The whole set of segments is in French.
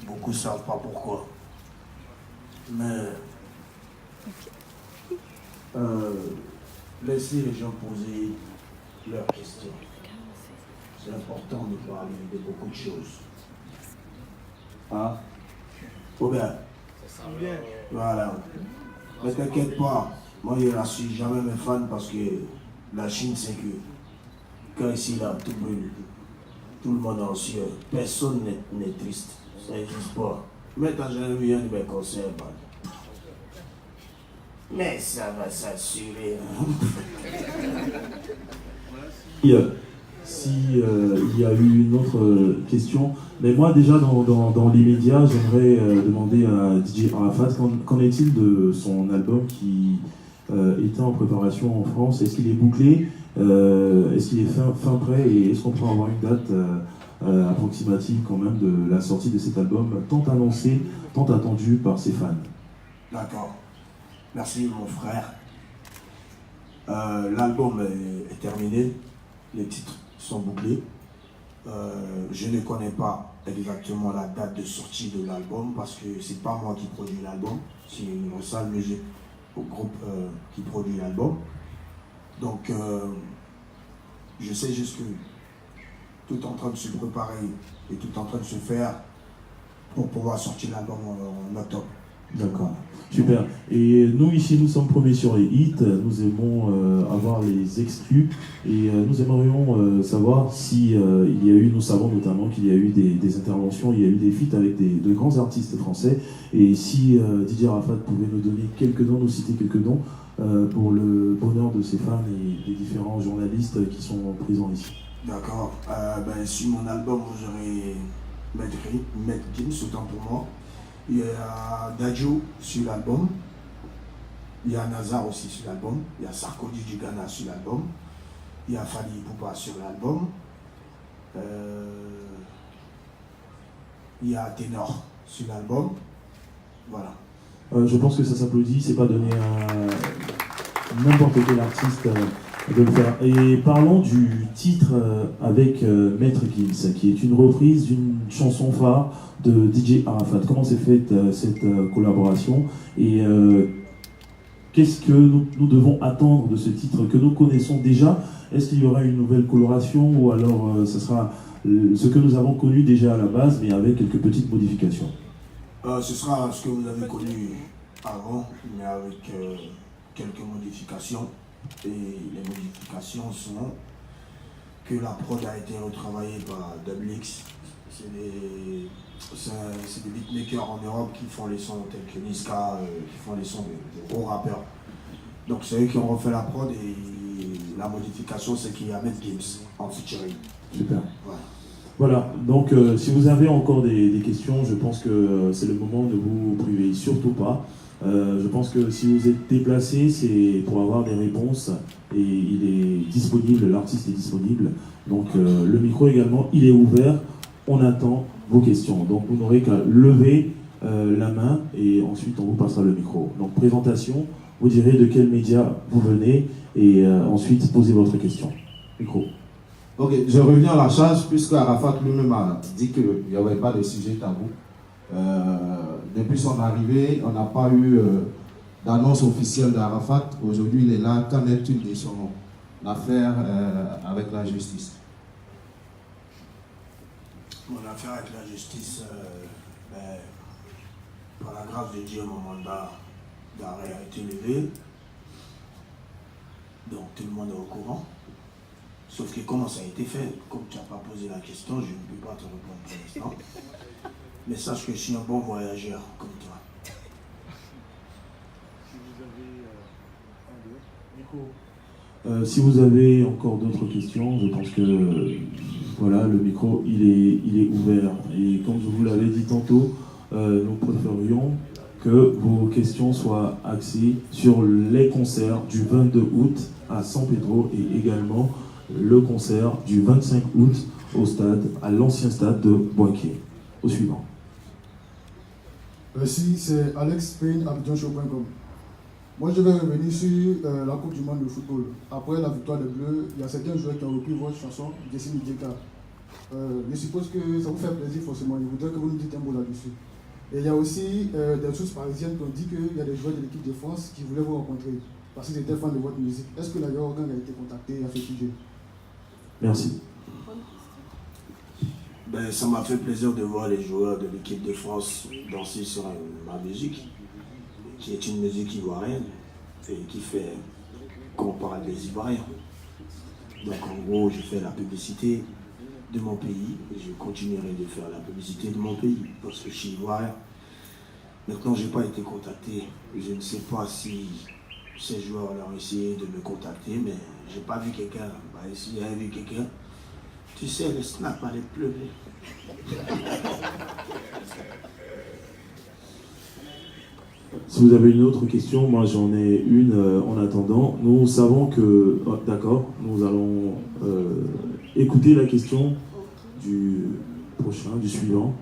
Beaucoup ne savent pas pourquoi. Mais laissez les gens poser leurs questions. C'est important de parler de beaucoup de choses. Hein? Ou bien? Voilà. Mais t'inquiète pas, moi je ne rassure jamais mes fans parce que la Chine c'est que quand ici là, tout brûle, tout le monde est anxieux, personne n'est triste, ça n'existe pas. Mais t'as jamais vu un de mes concerts, man. Mais ça va s'assurer. Si il y a eu une autre question, mais moi déjà dans l'immédiat, j'aimerais demander à DJ Arafat, qu'en est-il de son album qui était en préparation en France? Est-ce qu'il est bouclé? Est-ce qu'il est fin prêt? Et est-ce qu'on pourra avoir une date approximative quand même de la sortie de cet album tant annoncé, tant attendu par ses fans? D'accord. Merci mon frère. L'album est terminé. Les titres sont bouclés. Je ne connais pas exactement la date de sortie de l'album parce que c'est pas moi qui produis l'album, c'est Universal Music, au groupe qui produit l'album. Donc je sais juste que tout est en train de se préparer et tout est en train de se faire pour pouvoir sortir l'album en octobre. D'accord, super. Et nous ici, nous sommes premiers sur les hits, nous aimons avoir les exclus et nous aimerions savoir si il y a eu, nous savons notamment qu'il y a eu des interventions, il y a eu des feats avec de grands artistes français, et si Didier Arafat pouvait nous donner quelques noms, nous citer quelques noms pour le bonheur de ses fans et des différents journalistes qui sont présents ici. D'accord, sur mon album vous aurez Maître Gims, autant pour moi. Il y a Dadju sur l'album, il y a Nazar aussi sur l'album, il y a Sarkozy du Ghana sur l'album, il y a Fali Poupa sur l'album, il y a Ténor sur l'album, voilà. Je pense que ça s'applaudit, c'est pas donné à n'importe quel artiste de le faire. Et parlons du titre avec Maître Gims, qui est une reprise d'une chanson phare de DJ Arafat. Comment s'est faite cette collaboration et qu'est-ce que nous devons attendre de ce titre que nous connaissons déjà? Est-ce qu'il y aura une nouvelle coloration ou alors ce sera ce que nous avons connu déjà à la base mais avec quelques petites modifications? Ce sera ce que vous avez connu avant mais avec quelques modifications. Et les modifications sont que la prod a été retravaillée par Dublix. C'est des beatmakers en Europe qui font les sons tels que Niska, qui font les sons de gros rappeurs. Donc c'est eux qui ont refait la prod et la modification c'est qu'il y a Maître Gims en featuring. Super. Voilà, donc si vous avez encore des questions, je pense que c'est le moment, ne vous privez surtout pas. Je pense que si vous êtes déplacé, c'est pour avoir des réponses et il est disponible, l'artiste est disponible. Donc le micro également, il est ouvert. On attend vos questions. Donc vous n'aurez qu'à lever la main et ensuite on vous passera le micro. Donc présentation, vous direz de quel média vous venez et ensuite posez votre question. Micro. Ok, je reviens à la charge puisque Arafat lui-même a dit qu'il n'y avait pas de sujet tabou. Depuis son arrivée, on n'a pas eu d'annonce officielle d'Arafat. Aujourd'hui, il est là. Qu'en est-il de son affaire avec la justice? Mon affaire avec la justice, par la grâce de Dieu, mon mandat d'arrêt a été levé. Donc tout le monde est au courant. Sauf que comment ça a été fait, comme tu n'as pas posé la question, je ne peux pas te répondre pour l'instant. Mais sache que je suis un bon voyageur comme toi. Si vous avez encore d'autres questions, je pense que voilà, le micro il est ouvert. Et comme je vous l'avais dit tantôt, nous préférions que vos questions soient axées sur les concerts du 22 août à San Pedro et également le concert du 25 août au stade, à l'ancien stade de Boaké. Au suivant. Merci, c'est Alex Payne, abidjanshow.com. Moi, je vais revenir sur la Coupe du Monde de football. Après la victoire des Bleus, il y a certains joueurs qui ont repris votre chanson, Jessy Midjeka. Je suppose que ça vous fait plaisir forcément. Je voudrais que vous nous dites un mot là-dessus. Et il y a aussi des sources parisiennes qui ont dit qu'il y a des joueurs de l'équipe de France qui voulaient vous rencontrer parce qu'ils étaient fans de votre musique. Est-ce que la Organ a été contacté à ce sujet? Merci. Ben, ça m'a fait plaisir de voir les joueurs de l'équipe de France danser sur ma musique, qui est une musique ivoirienne et qui fait qu'on parle des Ivoiriens. Donc en gros, je fais la publicité de mon pays et je continuerai de faire la publicité de mon pays parce que je suis ivoirien. Maintenant, je n'ai pas été contacté. Je ne sais pas si ces joueurs ont essayé de me contacter, mais je n'ai pas vu quelqu'un. Ben, s'il y avait vu quelqu'un, tu sais, le snap allait pleurer. Si vous avez une autre question, moi j'en ai une en attendant. Nous savons que... oh, d'accord, nous allons écouter la question du prochain, du suivant.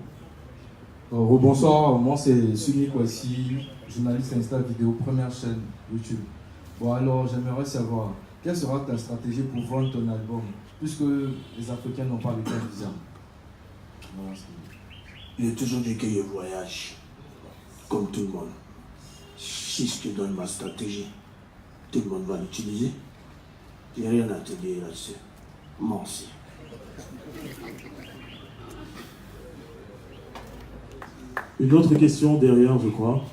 Rebonsoir, moi c'est Sumi Kwasi, journaliste Insta vidéo, première chaîne YouTube. Bon alors j'aimerais savoir, quelle sera ta stratégie pour vendre ton album, puisque les Africains n'ont pas le temps de dire. Voilà, J'ai toujours dit que je voyage, comme tout le monde. Si je te donne ma stratégie, tout le monde va l'utiliser. Il n'y a rien à te dire là-dessus. Merci. Une autre question derrière, je crois.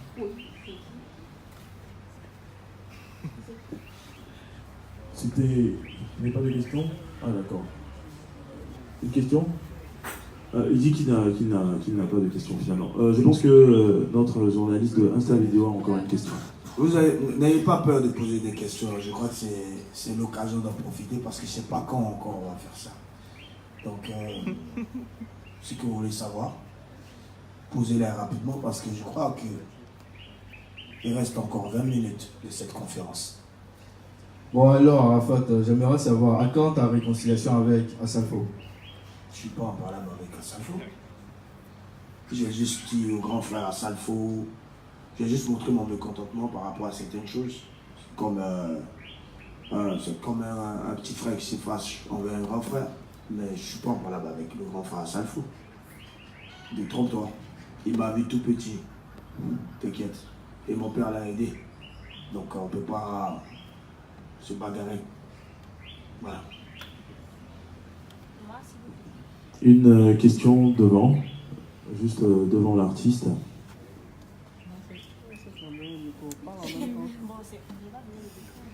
C'était... Il n'y a pas de question? Ah d'accord. Une question? Il dit qu'il n'a pas de question finalement. Je pense que notre journaliste de Insta Vidéo a encore une question. Vous n'ayez pas peur de poser des questions. Je crois que c'est l'occasion d'en profiter parce que je ne sais pas quand encore on va faire ça. Donc, ce que vous voulez savoir, posez-les rapidement parce que je crois qu'il reste encore 20 minutes de cette conférence. Bon alors Arafat, j'aimerais savoir, à quand ta réconciliation avec Assalfo? Je ne suis pas en parlant avec Assalfo. J'ai juste dit au grand frère Assalfo, j'ai juste montré mon mécontentement par rapport à certaines choses. C'est comme un petit frère qui se fâche envers un grand frère. Mais je ne suis pas en parlant avec le grand frère Assalfo. Détrompe-toi. Il m'a vu tout petit. T'inquiète. Et mon père l'a aidé. Donc on ne peut pas se bagarrer. Voilà. Une question devant, juste devant l'artiste.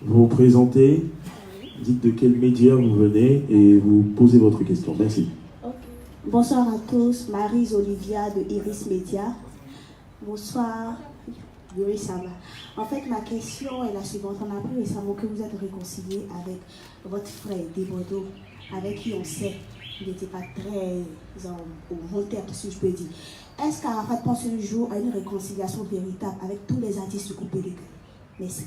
Vous vous présentez, dites de quel média vous venez et vous posez votre question. Merci. Okay. Bonsoir à tous, Maryse Olivia de Iris Media. Bonsoir, Yuri Sama. En fait, ma question est la suivante. On a appris récemment que vous êtes réconcilié avec votre frère Desbordeaux, avec qui on sait qu'il n'était pas très au bon terme, si je peux dire. Est-ce qu'Arafat pense un jour à une réconciliation véritable avec tous les artistes du groupe Pélégré? Merci.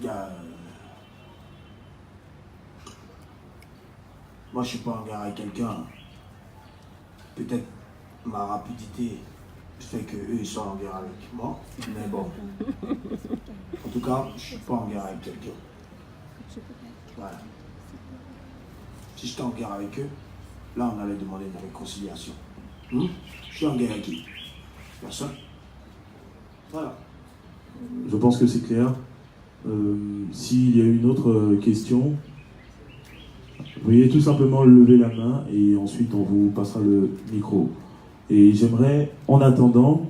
Moi, je ne suis pas en guerre avec quelqu'un. Peut-être ma rapidité fait qu'eux, ils sont en guerre avec moi. Mais bon. En tout cas, je ne suis pas en guerre avec quelqu'un. Voilà. Si j'étais en guerre avec eux, là, on allait demander une réconciliation. Je suis en guerre avec qui? Personne. Voilà. Je pense que c'est clair. S'il y a une autre question, veuillez tout simplement lever la main et ensuite on vous passera le micro. Et j'aimerais, en attendant,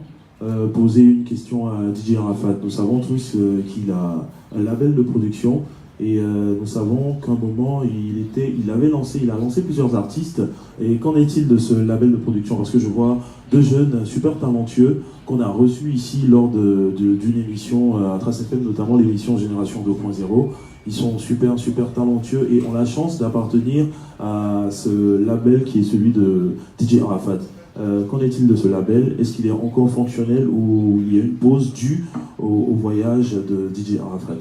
poser une question à DJ Arafat. Nous savons tous qu'il a un label de production et nous savons qu'à un moment il a lancé plusieurs artistes. Et qu'en est-il de ce label de production? Parce que je vois deux jeunes super talentueux qu'on a reçus ici lors d'une émission à Trace FM, notamment l'émission Génération 2.0. Ils sont super talentueux et ont la chance d'appartenir à ce label qui est celui de DJ Arafat. Qu'en est-il de ce label? Est-ce qu'il est encore fonctionnel ou il y a une pause due au voyage de DJ Arafat?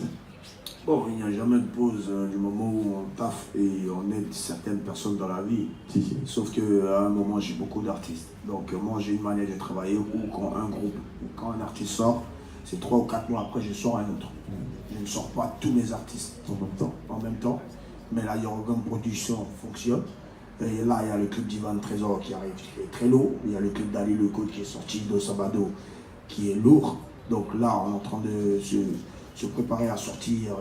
Bon, il n'y a jamais de pause du moment où on taffe et on aide certaines personnes dans la vie. Si. Sauf qu'à un moment, j'ai beaucoup d'artistes. Donc moi, j'ai une manière de travailler où quand un groupe ou quand un artiste sort, c'est 3 ou 4 mois après, je sors un autre. Je ne sors pas tous mes artistes En même temps. En même temps. mais la Yorogam Production fonctionne. Et là, il y a le clip d'Ivan Trésor qui arrive, qui est très lourd. Il y a le clip d'Ali Leco qui est sorti, de Sabado, qui est lourd. Donc là, on est en train de se préparer à sortir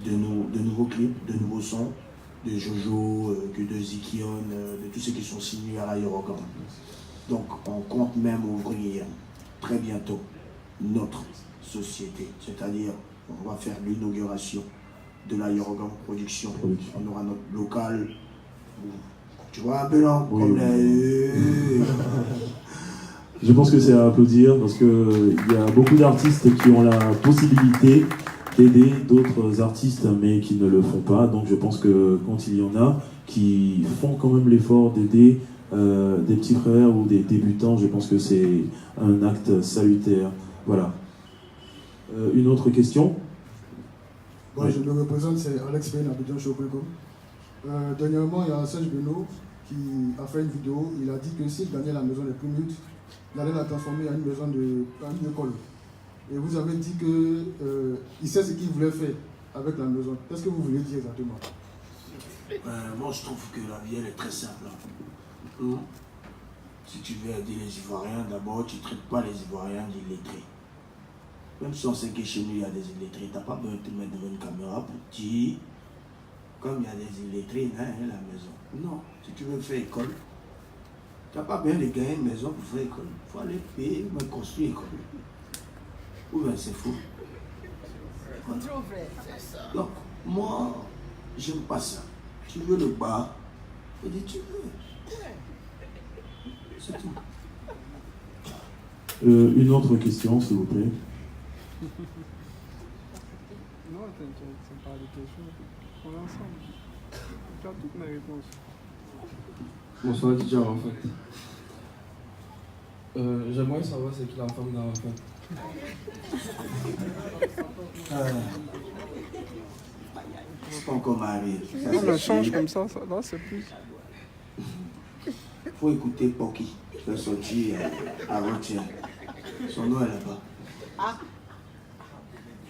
de nouveaux clips, de nouveaux sons, de Jojo, de Zikion, de tous ceux qui sont signés à la Yorogam. Donc on compte même ouvrir très bientôt notre société, c'est-à-dire on va faire l'inauguration de la Yorogam Production. On aura notre local. Tu vois un peu là, Oui, comme oui. les... Je pense que c'est à applaudir parce qu'il y a beaucoup d'artistes qui ont la possibilité d'aider d'autres artistes mais qui ne le font pas. Donc je pense que quand il y en a qui font quand même l'effort d'aider des petits frères ou des débutants, je pense que c'est un acte salutaire. Voilà. Une autre question? Bon, je me représente, c'est Alex Payne, Abidjan Show.com. Dernièrement, il y a Serge Benoît qui a fait une vidéo. Il a dit que s'il gagnait la maison des Primules, il allait la transformer en une maison en une école. Et vous avez dit qu'il sait ce qu'il voulait faire avec la maison. Qu'est-ce que vous voulez dire exactement? Moi, je trouve que la vie, elle est très simple. Si tu veux aider les Ivoiriens, d'abord, tu ne traites pas les Ivoiriens d'illettrés. Même si on sait que chez nous, il y a des illettrés, tu n'as pas besoin de te mettre devant une caméra pour dire, comme il y a des illettrés, hein, la maison. Non, si tu veux faire école, tu n'as pas besoin de gagner une maison pour faire école. Il faut aller payer, mais construire école. Ou bien c'est fou. Donc, moi, j'aime pas ça. Tu veux le bas, je dis tu veux. C'est tout. Une autre question, s'il vous plaît. Non, t'inquiète, c'est pas des questions. On est ensemble. Tu as toutes mes réponses. Bonsoir DJ Arafat. J'aimerais savoir c'est qui la femme d'Arafat. Je suis pas encore marié. On le change comme ça, là c'est plus. Faut écouter Pocky. Je vais sortir avant-hier. Son nom est là-bas.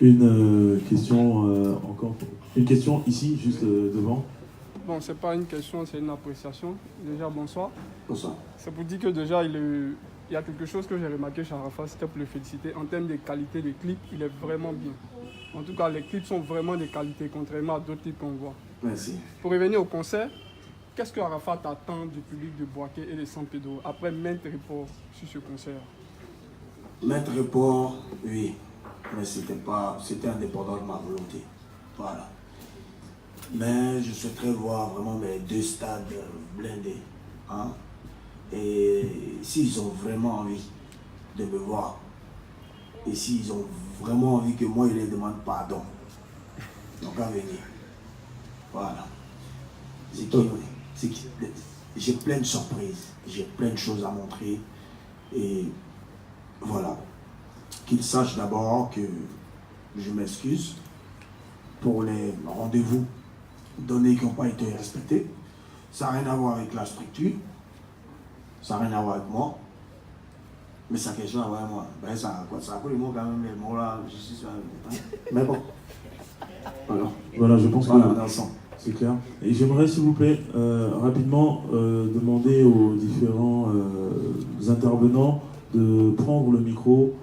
Une question encore. Une question ici, juste devant. Bon, c'est pas une question, c'est une appréciation. Déjà, bonsoir. Bonsoir. C'est pour dire que déjà, il y a quelque chose que j'ai remarqué chez Arafat, c'était pour le féliciter. En termes de qualité des clips, il est vraiment bien. En tout cas, les clips sont vraiment de qualité, contrairement à d'autres clips qu'on voit. Merci. Pour revenir au concert, qu'est-ce que Arafat attend du public de Boaké et de San Pedro après maintes reports sur ce concert? Maître report, oui. Mais c'était indépendant de ma volonté. Voilà. Mais je souhaiterais voir vraiment mes deux stades blindés. Hein? Et s'ils ont vraiment envie de me voir, et s'ils ont vraiment envie que moi, je les demande pardon, donc à venir. Voilà. J'ai plein de surprises, j'ai plein de choses à montrer. Et voilà. Qu'ils sachent d'abord que je m'excuse pour les rendez-vous donnés qui n'ont pas été respectés. Ça n'a rien à voir avec la structure, ça n'a rien à voir avec moi, mais ça a quelque chose à voir avec moi. Ben ça a quoi les mots quand même, les mots là, je suis sûr. Mais bon. Voilà, je pense Voilà, que dans le sang. c'est clair. Et j'aimerais, s'il vous plaît, rapidement demander aux différents intervenants de prendre le micro,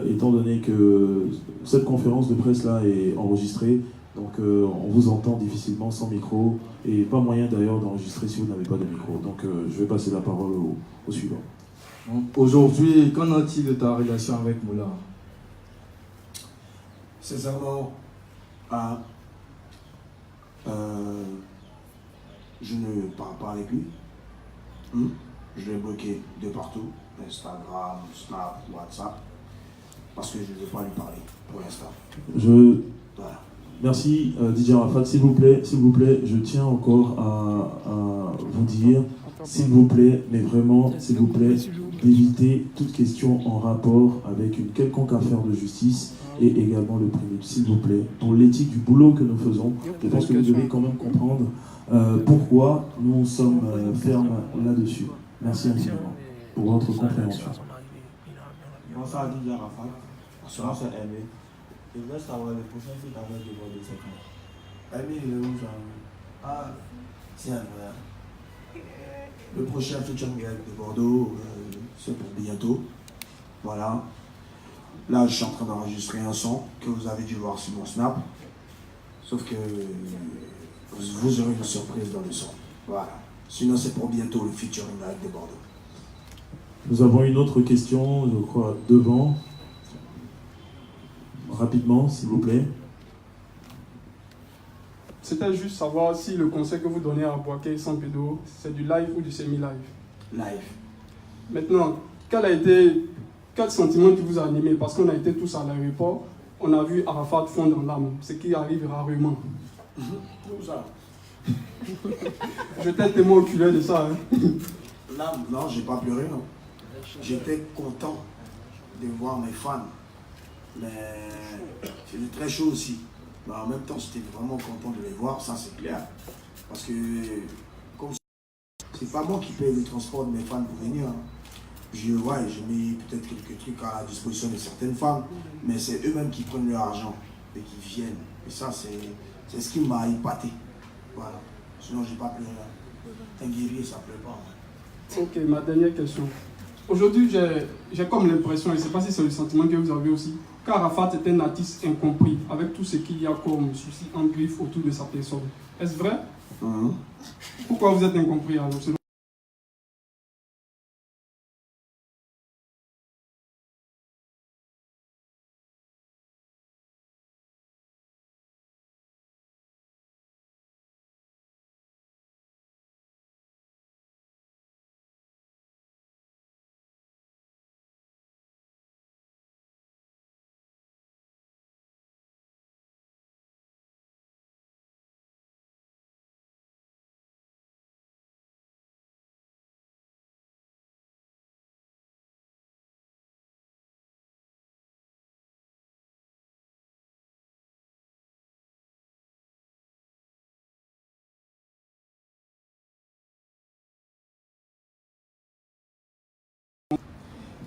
étant donné que cette conférence de presse-là est enregistrée. Donc on vous entend difficilement sans micro et pas moyen d'ailleurs d'enregistrer si vous n'avez pas de micro. Donc je vais passer la parole au suivant. Aujourd'hui, qu'en est-il de ta relation avec Moula? Sincèrement, je ne parle pas avec lui. Je l'ai bloqué de partout, Instagram, Snap, WhatsApp, parce que je ne veux pas lui parler pour l'instant. Voilà. Merci DJ Arafat, s'il vous plaît, je tiens encore à vous dire, s'il vous plaît, mais vraiment, s'il vous plaît, d'éviter toute question en rapport avec une quelconque affaire de justice et également le prélude, s'il vous plaît, pour l'éthique du boulot que nous faisons. Je pense que vous devez quand même comprendre pourquoi nous sommes fermes là-dessus. Merci infiniment pour votre compréhension. Bonsoir DJ Arafat. Bonsoir. C'est Aimé. Je voudrais savoir le prochain feat avec le de 5 ans. Ami, il est où ça? Ah, tiens, voilà. Le prochain featuring de Bordeaux, c'est pour bientôt. Voilà. Là, je suis en train d'enregistrer un son que vous avez dû voir sur mon Snap. Sauf que vous aurez une surprise dans le son. Voilà. Sinon, c'est pour bientôt le featuring de Bordeaux. Nous avons une autre question, je crois, devant. Rapidement, s'il vous plaît. C'était juste savoir si le conseil que vous donnez à Boaké sans pédo, c'est du live ou du semi-live. Live. Maintenant, quel sentiment qui vous a animé? Parce qu'on a été tous à l'aéroport, on a vu Arafat fondre en larmes, ce qui arrive rarement. Tout ça. J'étais témoin oculaire de ça. Hein. Là, non, j'ai pas pleuré, non. J'étais content de voir mes fans. Mais c'était très chaud aussi. Mais en même temps, j'étais vraiment content de les voir, ça c'est clair. Parce que, comme c'est pas moi qui paye le transport de mes fans pour venir. Hein. J'ai mis peut-être quelques trucs à la disposition de certaines femmes, mais c'est eux-mêmes qui prennent leur argent et qui viennent. Et ça, c'est ce qui m'a épaté. Voilà. Sinon, j'ai pas pleuré. Un guerrier, ça pleure pas. Hein. Ok, ma dernière question. Aujourd'hui, j'ai comme l'impression, et je ne sais pas si c'est le sentiment que vous avez aussi, qu'Arafat est un artiste incompris, avec tout ce qu'il y a comme souci en griffe autour de sa personne. Est-ce vrai? Pourquoi vous êtes incompris alors?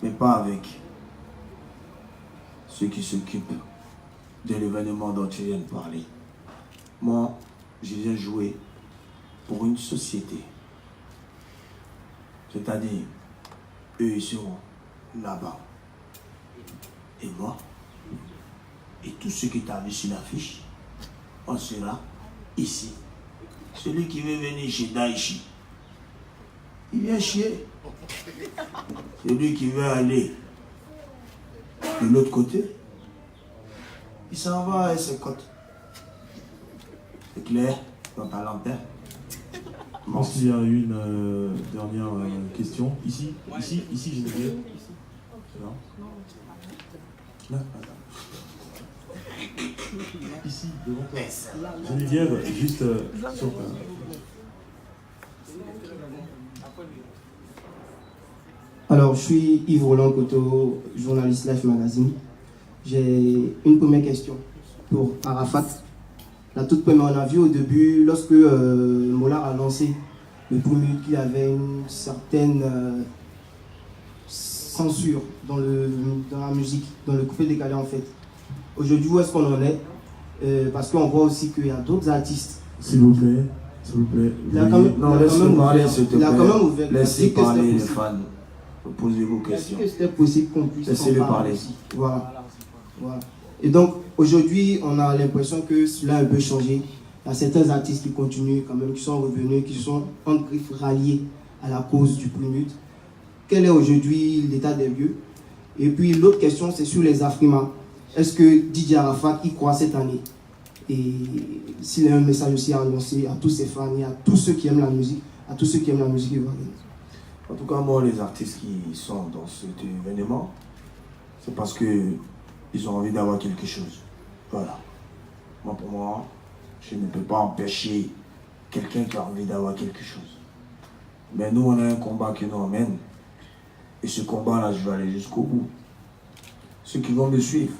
Mais pas avec ceux qui s'occupent de l'événement dont tu viens de parler. Moi, je viens jouer pour une société. C'est-à-dire, eux, ils seront là-bas. Et moi, et tous ceux qui t'ont vu sur l'affiche, on sera ici. Celui qui veut venir chez Daichi, il vient chier. Celui qui veut aller de l'autre côté, il s'en va à ses côtes. C'est clair dans ta lanterne? Je pense qu'il y a une dernière question. Ici, Geneviève. Là, ici, devant toi. Geneviève, juste sur ta... Alors, je suis Yves Roland Coteau, journaliste Life Magazine. J'ai une première question pour Arafat. La toute première, on a vu au début, lorsque Mollard a lancé le premier, qu'il y avait une certaine censure dans la musique, dans le coupé décalé en fait. Aujourd'hui, où est-ce qu'on en est? Parce qu'on voit aussi qu'il y a d'autres artistes. S'il vous plaît, s'il vous plaît. Non, laissez parler, s'il te plaît. Il a quand même ouvert. Laissez parler les fans. Posez vos questions. Est-ce que c'était possible qu'on puisse laissez-le en parler parler aussi? Voilà. Et donc, aujourd'hui, on a l'impression que cela a un peu changé. Il y a certains artistes qui continuent quand même, qui sont revenus, qui sont en griffe ralliés à la cause du Primut. Quel est aujourd'hui l'état des lieux? Et puis, l'autre question, c'est sur les Afrima. Est-ce que DJ Arafat y croit cette année? Et s'il y a un message aussi à annoncer à tous ses fans et à tous ceux qui aiment la musique, à tous ceux qui aiment la musique ivoirienne. En tout cas, moi, les artistes qui sont dans cet événement, c'est parce qu'ils ont envie d'avoir quelque chose. Voilà. Moi, pour moi, je ne peux pas empêcher quelqu'un qui a envie d'avoir quelque chose. Mais nous, on a un combat qui nous emmène. Et ce combat-là, je vais aller jusqu'au bout. Ceux qui vont me suivre,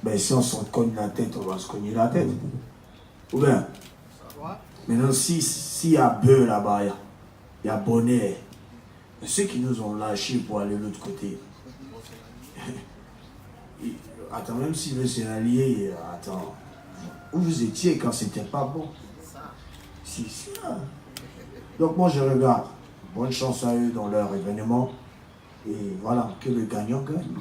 ben, si on s'en cogne la tête, on va se cogner la tête. Ou bien, maintenant, s'il y a beurre là-bas, il y a bonnet. Ceux qui nous ont lâchés pour aller de l'autre côté. Attends, même s'il veut se rallier, attends. où vous étiez quand c'était pas bon. C'est ça. Donc moi je regarde. Bonne chance à eux dans leur événement. Et voilà, que le gagnant gagne.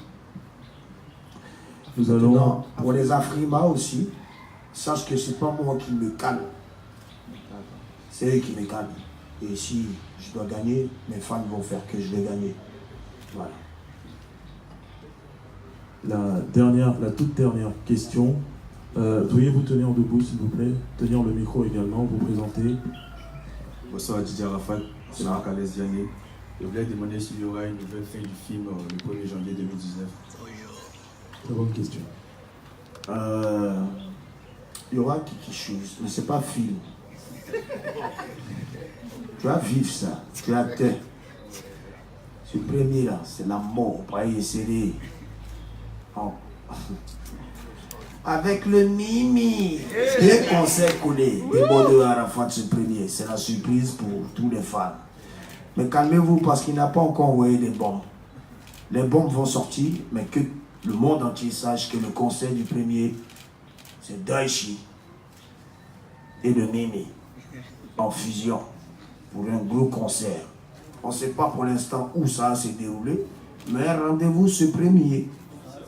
Nous allons... Maintenant, pour les Afrima aussi, sache que c'est pas moi qui me calme. C'est eux qui me calment. Et si je dois gagner, mes fans vont faire que je vais gagner. Voilà. La toute dernière question. Pourriez vous tenir debout, s'il vous plaît? Tenir le micro également, vous présenter. Bonsoir Didier Arafat, c'est Marc Alès Diané. Je voulais demander s'il y aura une nouvelle fin du film le 1er janvier 2019. Très bonne question. Il y aura quelque chose, mais c'est pas film. Tu vas vivre ça, tu as atteint. Ce premier là, c'est la mort, pour y essayer. Oh. Avec le Mimi, les concerts collés des Bordeaux Arafat, ce premier, c'est la surprise pour tous les fans. Mais calmez-vous parce qu'il n'a pas encore envoyé des bombes. Les bombes vont sortir, mais que le monde entier sache que le concert du premier, c'est Daichi et le Mimi en fusion pour un gros concert. On ne sait pas pour l'instant où ça va se dérouler, mais rendez-vous ce 1er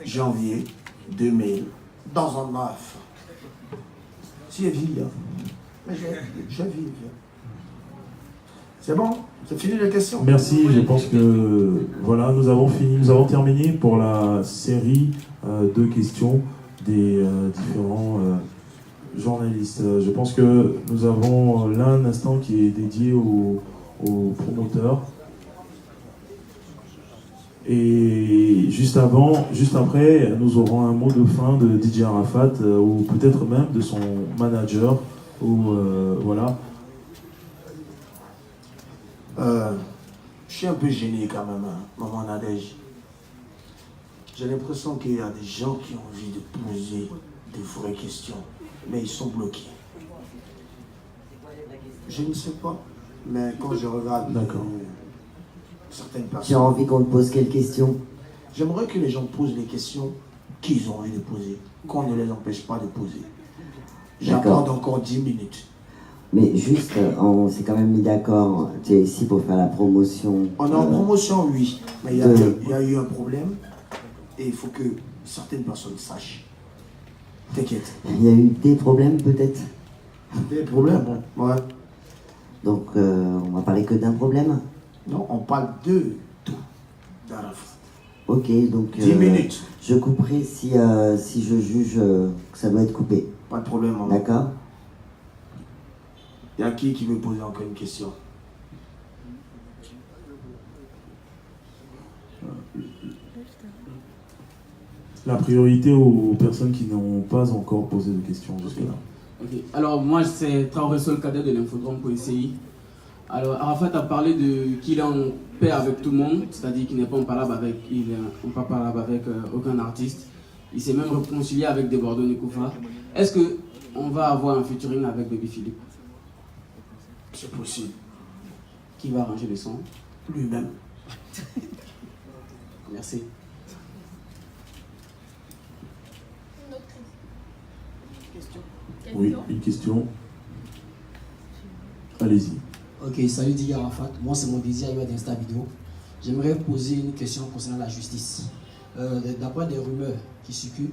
janvier 2000 dans un neuf. Si elle vit, mais je vis. C'est bon? C'est fini la question? Merci, je pense que voilà, nous avons fini, nous avons terminé pour la série de questions des différents journalistes. Je pense que nous avons là un instant qui est dédié aux promoteurs. Et juste après, nous aurons un mot de fin de DJ Arafat ou peut-être même de son manager. Voilà. Je suis un peu gêné quand même, hein, Maman Nadège. J'ai l'impression qu'il y a des gens qui ont envie de poser des vraies questions, mais ils sont bloqués. Je ne sais pas, mais quand je regarde certaines personnes... Tu as envie qu'on te pose quelles questions? J'aimerais que les gens posent les questions qu'ils ont envie de poser, qu'on ne les empêche pas de poser. J'accorde encore 10 minutes. Mais juste, on s'est quand même mis d'accord, tu es ici pour faire la promotion. On est en promotion, oui, mais il y a eu un problème et il faut que certaines personnes sachent. T'inquiète. Il y a eu des problèmes peut-être? Des problèmes, ouais. Donc on va parler que d'un problème? Non, on parle de tout, d'Arafat. Ok, donc 10 minutes. Je couperai si je juge que ça doit être coupé. Pas de problème, maman. D'accord? Il y a qui veut poser encore une question? La priorité aux personnes qui n'ont pas encore posé de questions jusque-là. Okay. Alors moi c'est Traoré Sol, cadet de l'Infodrome pour essayer. Alors Arafat a parlé qu'il est en paix avec tout le monde, c'est-à-dire qu'il n'est pas en palabre avec, aucun artiste. Il s'est même réconcilié avec des Bordeaux Nekoufa. Est-ce qu'on va avoir un featuring avec Baby Philippe? C'est possible. Qui va arranger les sons? Lui-même. Merci. Oui, une question. Allez-y. Ok, salut Didier Arafat. Moi, c'est mon désir d'Insta vidéo. J'aimerais poser une question concernant la justice. D'après des rumeurs qui circulent,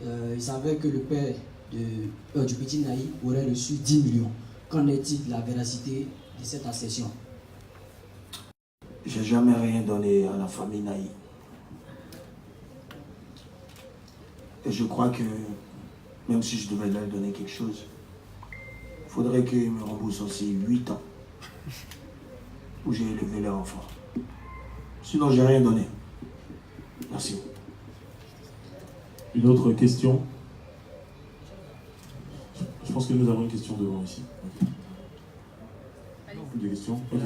il savait que le père du petit Naï aurait reçu 10 millions. Qu'en est-il de la véracité de cette assertion? J'ai jamais rien donné à la famille Naï. Et je crois que même si je devais leur donner quelque chose, il faudrait qu'ils me remboursent aussi 8 ans où j'ai élevé leur enfant. Sinon, j'ai rien donné. Merci. Une autre question? Je pense que nous avons une question devant ici. Des questions? Ok.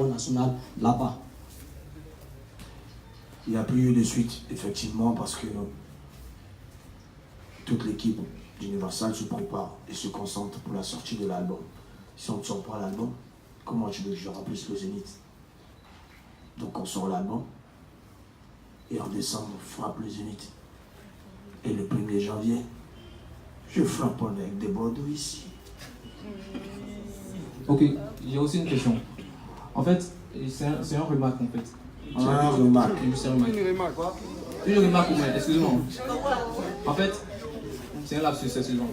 National là-bas. Il n'y a plus eu de suite, effectivement, parce que toute l'équipe d'Universal se prépare et se concentre pour la sortie de l'album. Si on ne sort pas l'album, comment tu veux que je remplisse le Zénith? Donc on sort l'album et en décembre on frappe le Zénith. Et le 1er janvier, je frappe avec des Bordeaux ici. Ok, j'ai aussi une question. En fait, c'est un remarque en fait. C'est un remarque. Une remarque, excusez-moi. En fait, c'est un lapsus, c'est suivant.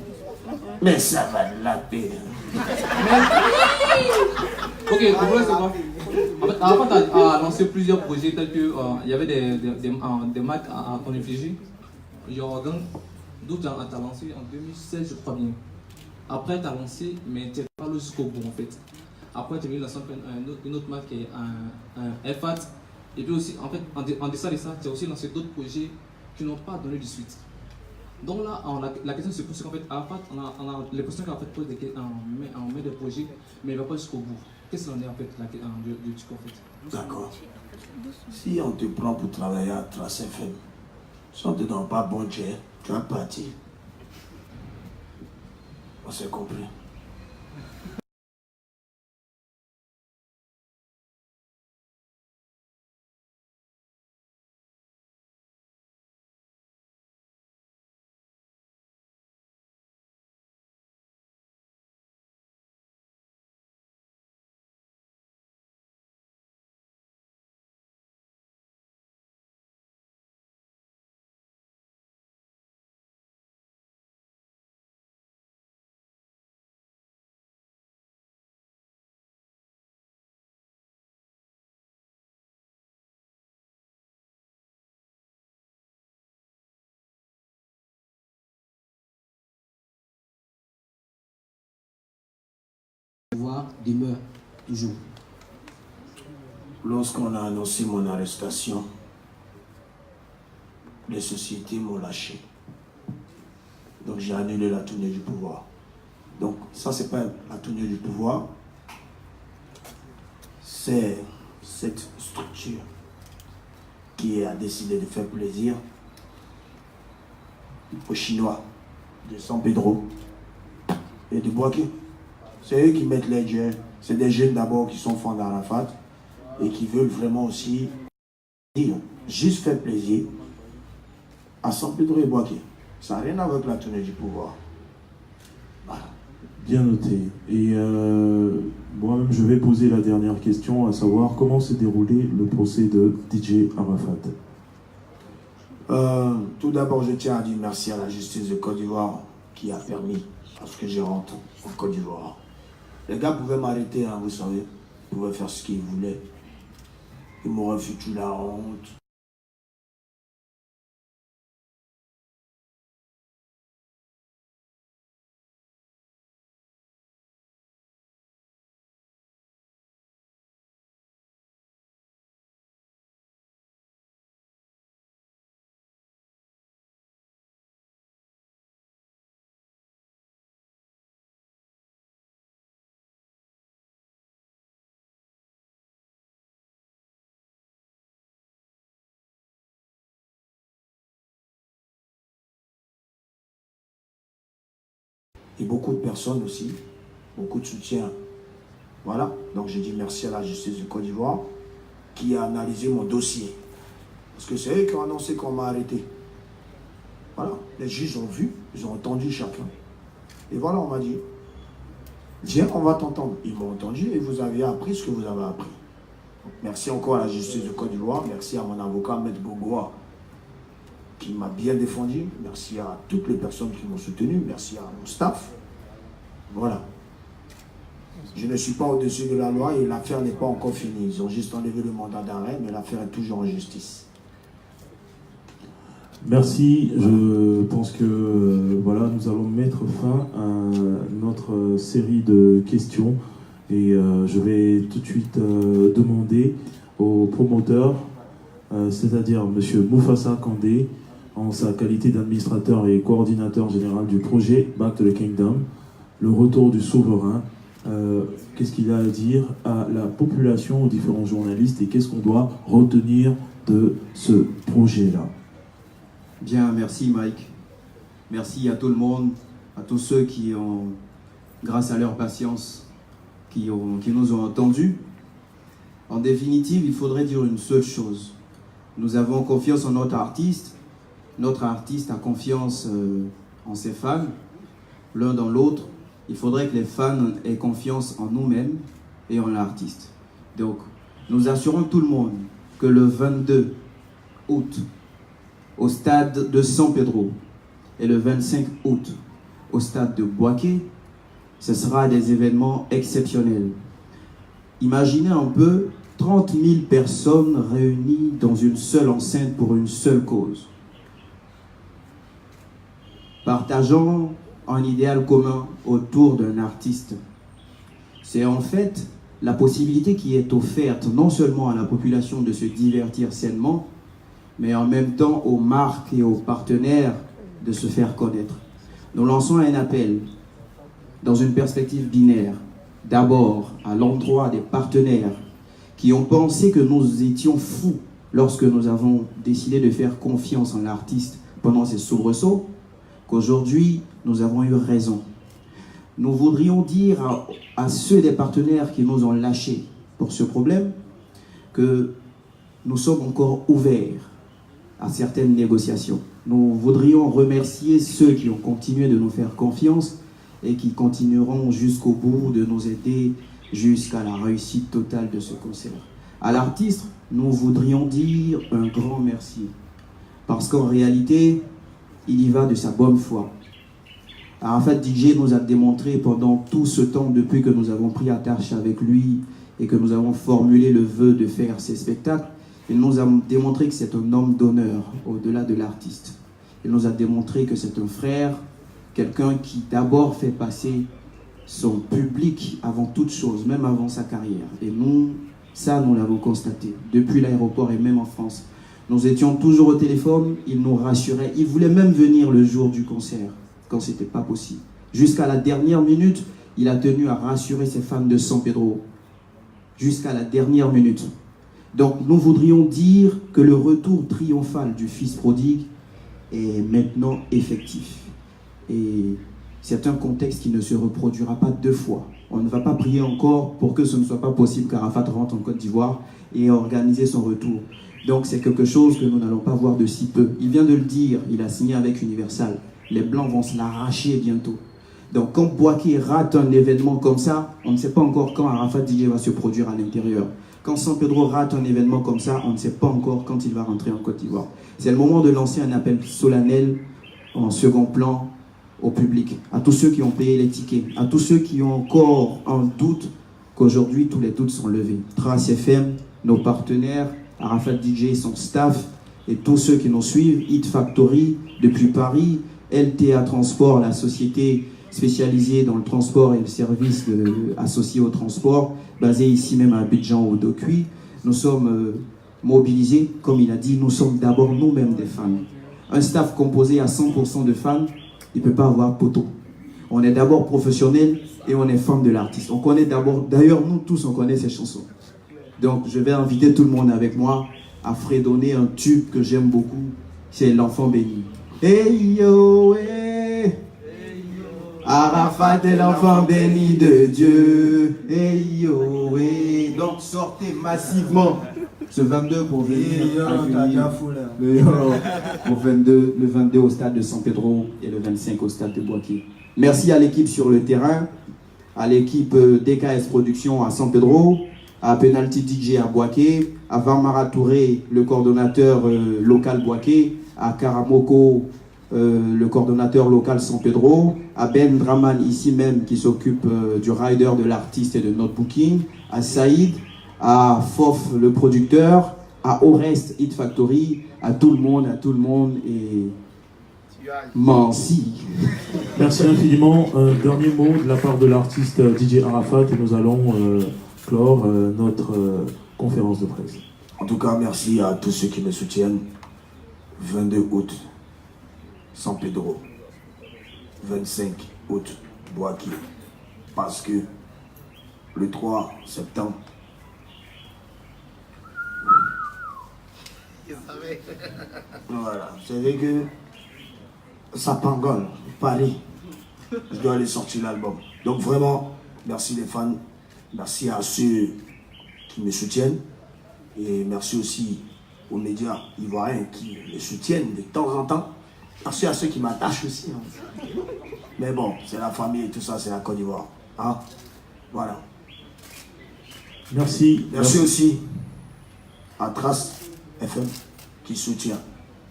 Mais ça va de la paix. Ok, le problème c'est quoi? En fait, Arafat a lancé plusieurs projets tels que il y avait des marques à ton effigie. Genre, d'autres t'as lancé en 2016, je crois bien. Après, t'as lancé, mais tu n'es pas allé jusqu'au bout en fait. Après, tu as mis une autre marque qui est un FAT. Et puis aussi, en fait, en deçà de ça, tu as aussi lancé d'autres projets qui n'ont pas donné de suite. Donc là, la question se pose qu'en fait, Arafat, on a les questions qu'Arafat pose, on met des projets, mais il ne va pas jusqu'au bout. Qu'est-ce qu'il en est en fait, du truc en fait? D'accord. Si on te prend pour travailler à Trace FM, si on ne te donne pas bon jet, tu vas partir. On s'est compris. Demeure toujours. Lorsqu'on a annoncé mon arrestation, les sociétés m'ont lâché. Donc j'ai annulé la tournée du pouvoir. Donc ça, c'est pas la tournée du pouvoir, c'est cette structure qui a décidé de faire plaisir aux Chinois de San Pedro et de Boaké. C'est eux qui mettent les jeunes. C'est des jeunes d'abord qui sont fans d'Arafat et qui veulent vraiment aussi dire, juste faire plaisir à San Pedro et Boaké. Ça n'a rien à voir avec la tournée du pouvoir. Voilà. Bien noté. Et moi-même, je vais poser la dernière question, à savoir comment s'est déroulé le procès de DJ Arafat. Tout d'abord, je tiens à dire merci à la justice de Côte d'Ivoire qui a permis à ce que je rentre en Côte d'Ivoire. Les gars pouvaient m'arrêter, hein, vous savez. Ils pouvaient faire ce qu'ils voulaient. Ils m'auraient foutu la honte. Et beaucoup de personnes aussi, beaucoup de soutien. Voilà, donc j'ai dit merci à la justice de Côte d'Ivoire qui a analysé mon dossier. Parce que c'est eux qui ont annoncé qu'on m'a arrêté. Voilà, les juges ont vu, ils ont entendu chacun. Et voilà, on m'a dit, viens, on va t'entendre. Ils m'ont entendu et vous avez appris ce que vous avez appris. Donc, merci encore à la justice de Côte d'Ivoire, merci à mon avocat, Maître Bogoa, qui m'a bien défendu. Merci à toutes les personnes qui m'ont soutenu. Merci à mon staff. Voilà. Je ne suis pas au-dessus de la loi et l'affaire n'est pas encore finie. Ils ont juste enlevé le mandat d'arrêt, mais l'affaire est toujours en justice. Merci. Je pense que voilà, nous allons mettre fin à notre série de questions. Et je vais tout de suite demander au promoteur, c'est-à-dire M. Moufassa Kandé, en sa qualité d'administrateur et coordinateur général du projet Back to the Kingdom, le retour du souverain, qu'est-ce qu'il a à dire à la population, aux différents journalistes et qu'est-ce qu'on doit retenir de ce projet-là. Bien, merci Mike. Merci à tout le monde, à tous ceux qui ont, grâce à leur patience, qui nous ont entendus. En définitive, il faudrait dire une seule chose. Nous avons confiance en notre artiste. Notre artiste a confiance en ses fans, l'un dans l'autre. Il faudrait que les fans aient confiance en nous-mêmes et en l'artiste. Donc, nous assurons tout le monde que le 22 août, au stade de San Pedro, et le 25 août, au stade de Boaké, ce sera des événements exceptionnels. Imaginez un peu 30 000 personnes réunies dans une seule enceinte pour une seule cause, partageant un idéal commun autour d'un artiste. C'est en fait la possibilité qui est offerte non seulement à la population de se divertir sainement, mais en même temps aux marques et aux partenaires de se faire connaître. Nous lançons un appel dans une perspective binaire, d'abord à l'endroit des partenaires qui ont pensé que nous étions fous lorsque nous avons décidé de faire confiance en l'artiste pendant ces soubresauts, qu'aujourd'hui nous avons eu raison. Nous voudrions dire à ceux des partenaires qui nous ont lâchés pour ce problème que nous sommes encore ouverts à certaines négociations. Nous voudrions remercier ceux qui ont continué de nous faire confiance et qui continueront jusqu'au bout de nous aider jusqu'à la réussite totale de ce concert. À l'artiste, nous voudrions dire un grand merci parce qu'en réalité, il y va de sa bonne foi. Arafat DJ nous a démontré pendant tout ce temps, depuis que nous avons pris attache avec lui et que nous avons formulé le vœu de faire ces spectacles, il nous a démontré que c'est un homme d'honneur au-delà de l'artiste. Il nous a démontré que c'est un frère, quelqu'un qui d'abord fait passer son public avant toute chose, même avant sa carrière. Et nous, ça nous l'avons constaté, depuis l'aéroport et même en France. Nous étions toujours au téléphone, il nous rassurait, il voulait même venir le jour du concert, quand c'était pas possible. Jusqu'à la dernière minute, il a tenu à rassurer ses fans de San Pedro. Jusqu'à la dernière minute. Donc nous voudrions dire que le retour triomphal du Fils prodigue est maintenant effectif. Et c'est un contexte qui ne se reproduira pas deux fois. On ne va pas prier encore pour que ce ne soit pas possible qu'Arafat rentre en Côte d'Ivoire et organiser son retour. Donc c'est quelque chose que nous n'allons pas voir de si peu. Il vient de le dire, il a signé avec Universal. Les Blancs vont se l'arracher bientôt. Donc quand Boaké rate un événement comme ça, on ne sait pas encore quand Arafat DJ va se produire à l'intérieur. Quand San Pedro rate un événement comme ça, on ne sait pas encore quand il va rentrer en Côte d'Ivoire. C'est le moment de lancer un appel solennel en second plan au public, à tous ceux qui ont payé les tickets, à tous ceux qui ont encore un doute, qu'aujourd'hui tous les doutes sont levés. Trace FM, nos partenaires, Arafat DJ, son staff et tous ceux qui nous suivent, Hit Factory depuis Paris, LTA Transport, la société spécialisée dans le transport et le service associé au transport, basée ici même à Abidjan au Dokuy. Nous sommes mobilisés, comme il a dit, nous sommes d'abord nous-mêmes des fans. Un staff composé à 100% de fans, il ne peut pas avoir poteau. On est d'abord professionnel et on est fan de l'artiste. On connaît d'abord, d'ailleurs nous tous on connaît ces chansons. Donc je vais inviter tout le monde avec moi à fredonner un tube que j'aime beaucoup, c'est L'Enfant béni. Hey yo, hey. Arafat est l'enfant béni de Dieu. Hey yo, hey. Donc sortez massivement ce 22 pour venir accueillir le 22 au stade de San Pedro et le 25 au stade de Boaké. Merci à l'équipe sur le terrain, à l'équipe DKS Productions à San Pedro, à Penalty DJ à Boaké, à Vamara Touré, le coordonnateur local Boaké, à Karamoko, le coordonnateur local San Pedro, à Ben Draman ici même qui s'occupe du rider de l'artiste et de notre booking, à Saïd, à Fof le producteur, à Orest Hit Factory, à tout le monde et merci. Merci infiniment. Un dernier mot de la part de l'artiste DJ Arafat et nous allons clore notre conférence de presse. En tout cas, merci à tous ceux qui me soutiennent. 22 août, San Pedro. 25 août, Boaké. Parce que le 3 septembre, Voilà, vous savez que ça pangole, Paris. Je dois aller sortir l'album. Donc vraiment, merci les fans, merci à ceux qui me soutiennent et merci aussi aux médias ivoiriens qui me soutiennent de temps en temps. Merci à ceux qui m'attachent aussi. Hein. Mais bon, c'est la famille et tout ça, c'est la Côte d'Ivoire. Hein? Voilà. Merci. Merci aussi à Trace FM qui soutient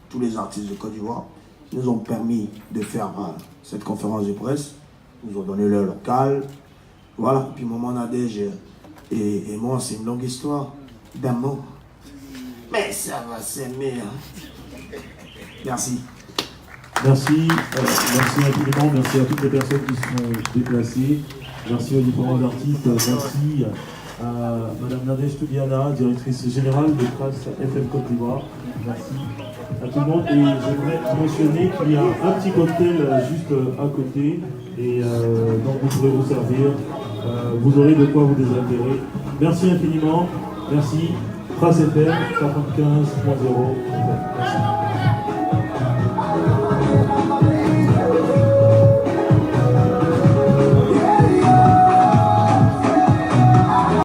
tous les artistes de Côte d'Ivoire. Ils nous ont permis de faire cette conférence de presse. Ils nous ont donné leur local. Voilà. Puis Maman Nadège et moi, c'est une longue histoire d'amour. Mais ça va s'aimer. Hein. Merci. Merci. Merci infiniment. Merci à toutes les personnes qui sont déplacées. Merci aux différents artistes. Merci à Madame Nadège Toudiana, directrice générale de Trace FM Côte d'Ivoire. Merci à tout le monde. Et j'aimerais mentionner qu'il y a un petit cocktail juste à côté. Et donc vous pourrez vous servir. Vous aurez de quoi vous désaltérer. Merci infiniment. Merci. Trace FM 95.0. Merci.